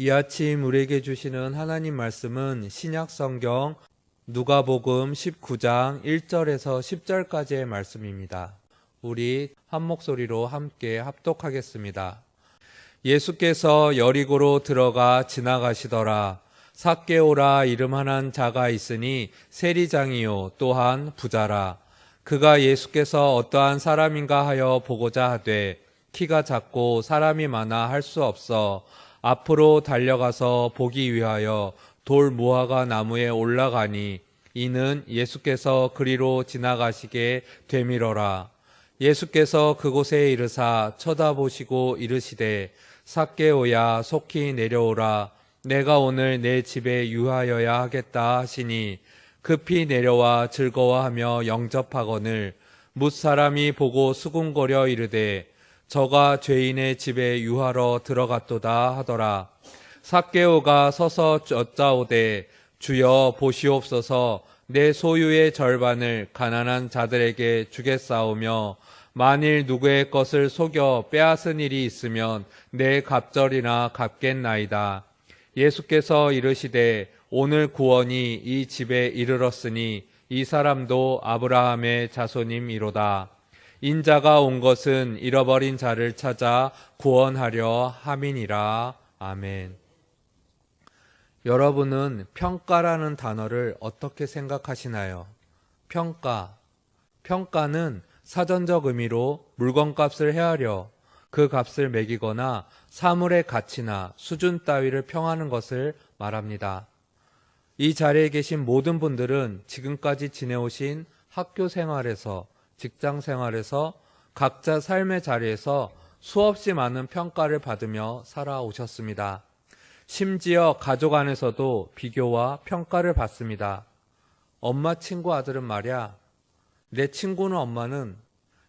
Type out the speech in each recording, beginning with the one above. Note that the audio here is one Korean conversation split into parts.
이 아침 우리에게 주시는 하나님 말씀은 신약 성경 누가복음 19장 1절에서 10절까지의 말씀입니다. 우리 한 목소리로 함께 합독하겠습니다. 예수께서 여리고로 들어가 지나가시더라. 삭개오라 이름하는 자가 있으니 세리장이요 또한 부자라. 그가 예수께서 어떠한 사람인가 하여 보고자 하되 키가 작고 사람이 많아 할 수 없어 앞으로 달려가서 보기 위하여 돌 무화과 나무에 올라가니 이는 예수께서 그리로 지나가시게 되밀어라. 예수께서 그곳에 이르사 쳐다보시고 이르시되 삭개오야 속히 내려오라. 내가 오늘 내 집에 유하여야 하겠다 하시니 급히 내려와 즐거워하며 영접하거늘 뭇사람이 보고 수군거려 이르되 저가 죄인의 집에 유하러 들어갔도다 하더라. 삭개오가 서서 여짜오되 주여 보시옵소서 내 소유의 절반을 가난한 자들에게 주겠사오며 만일 누구의 것을 속여 빼앗은 일이 있으면 내 갑절이나 갚겠나이다. 예수께서 이르시되 오늘 구원이 이 집에 이르렀으니 이 사람도 아브라함의 자손임이로다. 인자가 온 것은 잃어버린 자를 찾아 구원하려 함이니라. 아멘. 여러분은 평가라는 단어를 어떻게 생각하시나요? 평가. 평가는 사전적 의미로 물건값을 헤아려 그 값을 매기거나 사물의 가치나 수준 따위를 평하는 것을 말합니다. 이 자리에 계신 모든 분들은 지금까지 지내오신 학교 생활에서 직장 생활에서 각자 삶의 자리에서 수없이 많은 평가를 받으며 살아오셨습니다. 심지어 가족 안에서도 비교와 평가를 받습니다. 엄마 친구 아들은 말이야, 내 친구는 엄마는,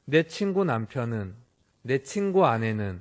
내 친구 남편은, 내 친구 아내는,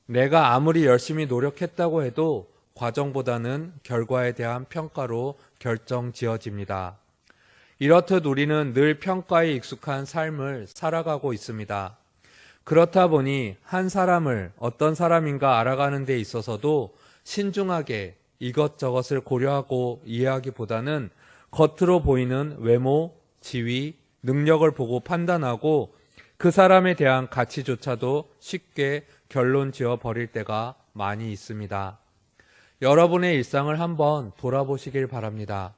내가 아무리 열심히 노력했다고 해도 과정보다는 결과에 대한 평가로 결정지어집니다. 이렇듯 우리는 늘 평가에 익숙한 삶을 살아가고 있습니다. 그렇다 보니 한 사람을 어떤 사람인가 알아가는 데 있어서도 신중하게 이것저것을 고려하고 이해하기보다는 겉으로 보이는 외모, 지위, 능력을 보고 판단하고 그 사람에 대한 가치조차도 쉽게 결론 지어 버릴 때가 많이 있습니다. 여러분의 일상을 한번 돌아보시길 바랍니다.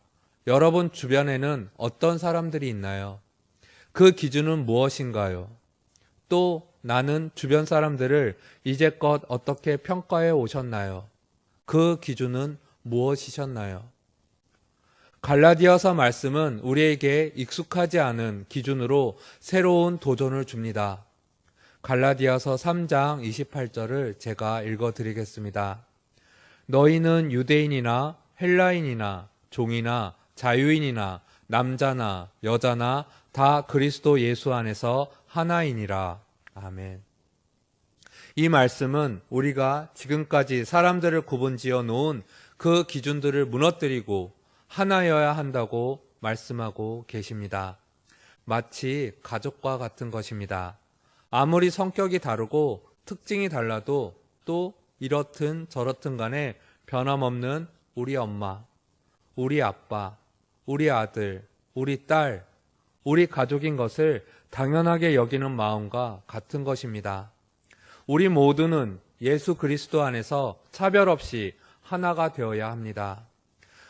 여러분 주변에는 어떤 사람들이 있나요? 그 기준은 무엇인가요? 또 나는 주변 사람들을 이제껏 어떻게 평가해 오셨나요? 그 기준은 무엇이셨나요? 갈라디아서 말씀은 우리에게 익숙하지 않은 기준으로 새로운 도전을 줍니다. 갈라디아서 3장 28절을 제가 읽어드리겠습니다. 너희는 유대인이나 헬라인이나 종이나 자유인이나 남자나 여자나 다 그리스도 예수 안에서 하나이니라. 아멘. 이 말씀은 우리가 지금까지 사람들을 구분지어 놓은 그 기준들을 무너뜨리고 하나여야 한다고 말씀하고 계십니다. 마치 가족과 같은 것입니다. 아무리 성격이 다르고 특징이 달라도 또 이렇든 저렇든 간에 변함없는 우리 엄마, 우리 아빠, 우리 아들, 우리 딸, 우리 가족인 것을 당연하게 여기는 마음과 같은 것입니다. 우리 모두는 예수 그리스도 안에서 차별 없이 하나가 되어야 합니다.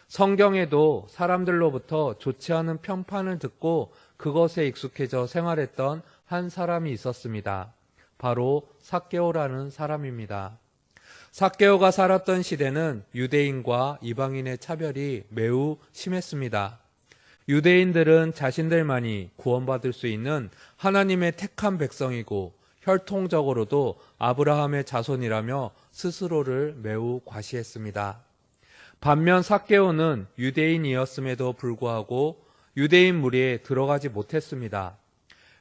성경에도 사람들로부터 좋지 않은 편판을 듣고 그것에 익숙해져 생활했던 한 사람이 있었습니다. 바로 삭개오라는 사람입니다. 삭개오가 살았던 시대는 유대인과 이방인의 차별이 매우 심했습니다. 유대인들은 자신들만이 구원받을 수 있는 하나님의 택한 백성이고 혈통적으로도 아브라함의 자손이라며 스스로를 매우 과시했습니다. 반면 삭개오는 유대인이었음에도 불구하고 유대인 무리에 들어가지 못했습니다.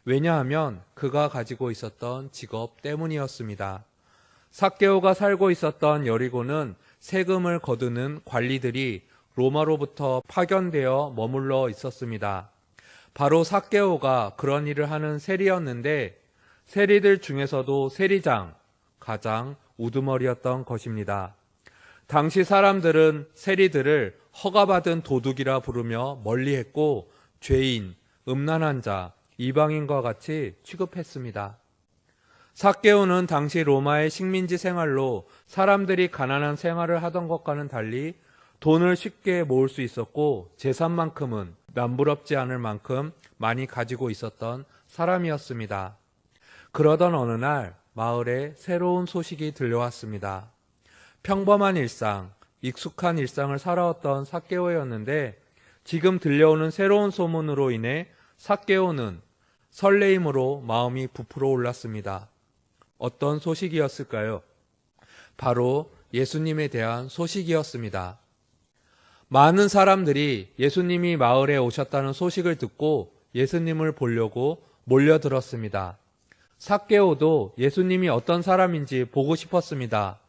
왜냐하면 그가 가지고 있었던 직업 때문이었습니다. 삭개오가 살고 있었던 여리고는 세금을 거두는 관리들이 로마로부터 파견되어 머물러 있었습니다. 바로 삭개오가 그런 일을 하는 세리였는데 세리들 중에서도 세리장, 가장 우두머리였던 것입니다. 당시 사람들은 세리들을 허가받은 도둑이라 부르며 멀리했고 죄인, 음란한 자, 이방인과 같이 취급했습니다. 삭개오는 당시 로마의 식민지 생활로 사람들이 가난한 생활을 하던 것과는 달리 돈을 쉽게 모을 수 있었고 재산만큼은 남부럽지 않을 만큼 많이 가지고 있었던 사람이었습니다. 그러던 어느 날 마을에 새로운 소식이 들려왔습니다. 평범한 일상, 익숙한 일상을 살아왔던 삭개오였는데 지금 들려오는 새로운 소문으로 인해 삭개오는 설레임으로 마음이 부풀어 올랐습니다. 어떤 소식이었을까요? 바로 예수님에 대한 소식이었습니다. 많은 사람들이 예수님이 마을에 오셨다는 소식을 듣고 예수님을 보려고 몰려들었습니다. 삭개오도 예수님이 어떤 사람인지 보고 싶었습니다.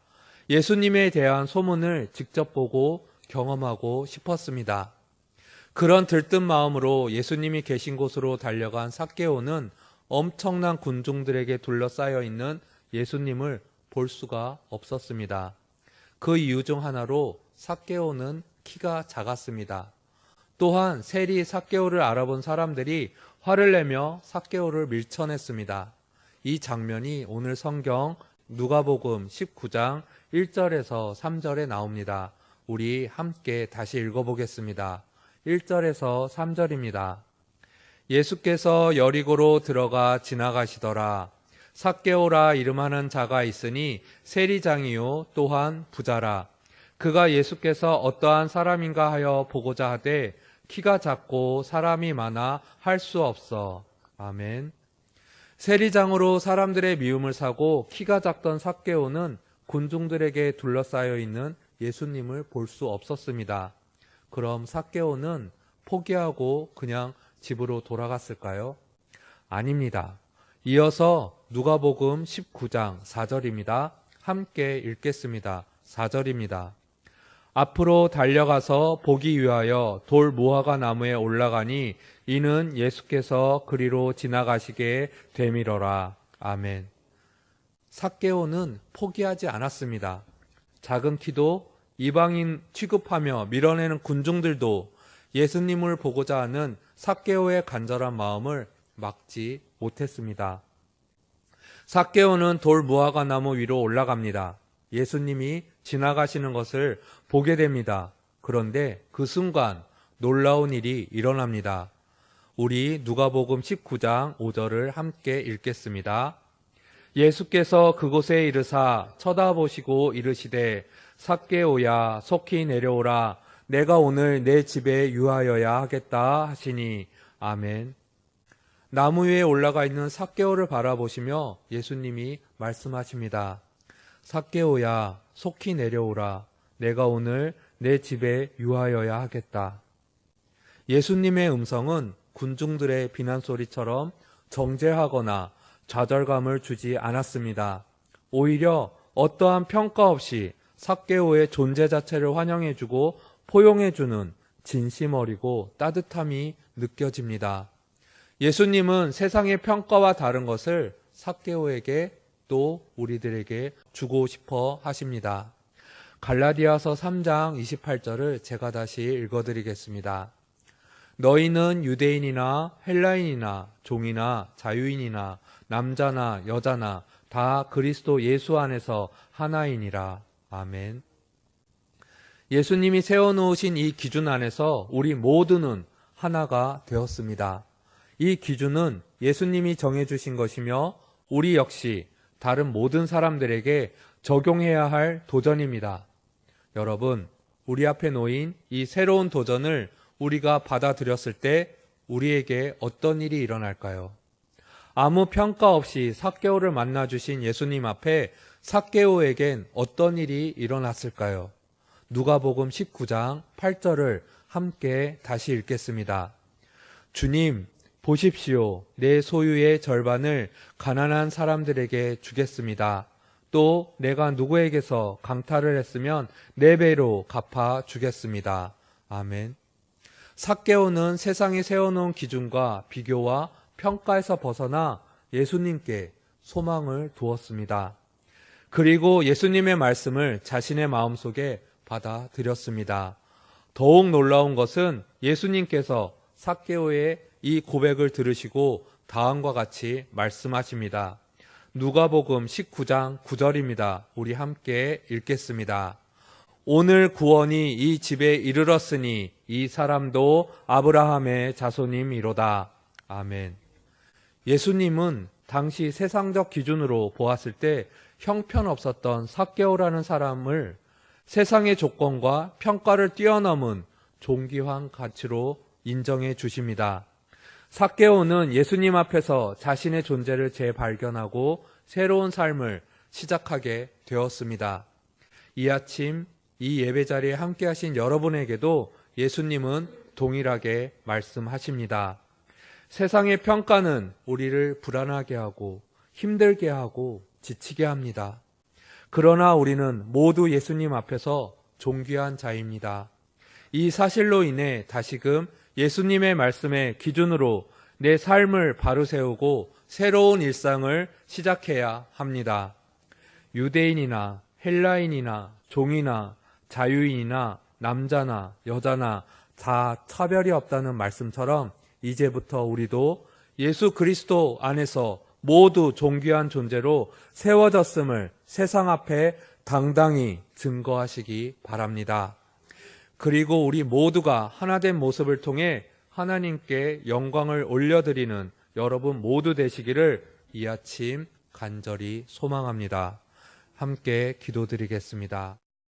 예수님에 대한 소문을 직접 보고 경험하고 싶었습니다. 그런 들뜬 마음으로 예수님이 계신 곳으로 달려간 삭개오는 엄청난 군중들에게 둘러싸여 있는 예수님을 볼 수가 없었습니다. 그 이유 중 하나로 삭개오는 키가 작았습니다. 또한 세리 삭개오를 알아본 사람들이 화를 내며 삭개오를 밀쳐냈습니다. 이 장면이 오늘 성경 누가복음 19장 1절에서 3절에 나옵니다. 우리 함께 다시 읽어보겠습니다. 1절에서 3절입니다. 예수께서 여리고로 들어가 지나가시더라. 삭개오라 이름하는 자가 있으니 세리장이요 또한 부자라. 그가 예수께서 어떠한 사람인가 하여 보고자 하되 키가 작고 사람이 많아 할 수 없어. 아멘. 세리장으로 사람들의 미움을 사고 키가 작던 삭개오는 군중들에게 둘러싸여 있는 예수님을 볼 수 없었습니다. 그럼 삭개오는 포기하고 그냥 집으로 돌아갔을까요? 아닙니다. 이어서 누가복음 19장 4절입니다. 함께 읽겠습니다. 4절입니다. 앞으로 달려가서 보기 위하여 돌 무화과 나무에 올라가니 이는 예수께서 그리로 지나가시게 되밀어라. 아멘. 삭개오는 포기하지 않았습니다. 작은 키도 이방인 취급하며 밀어내는 군중들도 예수님을 보고자 하는 삭개오의 간절한 마음을 막지 못했습니다. 삭개오는 돌 무화과 나무 위로 올라갑니다. 예수님이 지나가시는 것을 보게 됩니다. 그런데 그 순간 놀라운 일이 일어납니다. 우리 누가복음 19장 5절을 함께 읽겠습니다. 예수께서 그곳에 이르사 쳐다보시고 이르시되 삭개오야 속히 내려오라. 내가 오늘 내 집에 유하여야 하겠다 하시니 아멘. 나무 위에 올라가 있는 삭개오를 바라보시며 예수님이 말씀하십니다. 삭개오야 속히 내려오라. 내가 오늘 내 집에 유하여야 하겠다. 예수님의 음성은 군중들의 비난소리처럼 정죄하거나 좌절감을 주지 않았습니다. 오히려 어떠한 평가 없이 삭개오의 존재 자체를 환영해주고 포용해주는 진심 어리고 따뜻함이 느껴집니다. 예수님은 세상의 평가와 다른 것을 삭개오에게 또 우리들에게 주고 싶어 하십니다. 갈라디아서 3장 28절을 제가 다시 읽어드리겠습니다. 너희는 유대인이나 헬라인이나 종이나 자유인이나 남자나 여자나 다 그리스도 예수 안에서 하나이니라. 아멘. 예수님이 세워놓으신 이 기준 안에서 우리 모두는 하나가 되었습니다. 이 기준은 예수님이 정해주신 것이며 우리 역시 다른 모든 사람들에게 적용해야 할 도전입니다. 여러분, 우리 앞에 놓인 이 새로운 도전을 우리가 받아들였을 때 우리에게 어떤 일이 일어날까요? 아무 평가 없이 삭개오를 만나주신 예수님 앞에 삭개오에겐 어떤 일이 일어났을까요? 누가복음 19장 8절을 함께 다시 읽겠습니다. 주님, 보십시오. 내 소유의 절반을 가난한 사람들에게 주겠습니다. 또 내가 누구에게서 강탈을 했으면 4배로 갚아 주겠습니다. 아멘. 삭개오는 세상이 세워놓은 기준과 비교와 평가에서 벗어나 예수님께 소망을 두었습니다. 그리고 예수님의 말씀을 자신의 마음속에 받아들였습니다. 더욱 놀라운 것은 예수님께서 삭개오의 이 고백을 들으시고 다음과 같이 말씀하십니다. 누가복음 19장 9절입니다. 우리 함께 읽겠습니다. 오늘 구원이 이 집에 이르렀으니 이 사람도 아브라함의 자손임이로다. 아멘. 예수님은 당시 세상적 기준으로 보았을 때 형편없었던 삭개오라는 사람을 세상의 조건과 평가를 뛰어넘은 존귀한 가치로 인정해 주십니다. 삭개오는 예수님 앞에서 자신의 존재를 재발견하고 새로운 삶을 시작하게 되었습니다. 이 아침 이 예배 자리에 함께 하신 여러분에게도 예수님은 동일하게 말씀하십니다. 세상의 평가는 우리를 불안하게 하고 힘들게 하고 지치게 합니다. 그러나 우리는 모두 예수님 앞에서 존귀한 자입니다. 이 사실로 인해 다시금 예수님의 말씀의 기준으로 내 삶을 바로 세우고 새로운 일상을 시작해야 합니다. 유대인이나 헬라인이나 종이나 자유인이나 남자나 여자나 다 차별이 없다는 말씀처럼 이제부터 우리도 예수 그리스도 안에서 모두 존귀한 존재로 세워졌음을 세상 앞에 당당히 증거하시기 바랍니다. 그리고 우리 모두가 하나된 모습을 통해 하나님께 영광을 올려드리는 여러분 모두 되시기를 이 아침 간절히 소망합니다. 함께 기도드리겠습니다.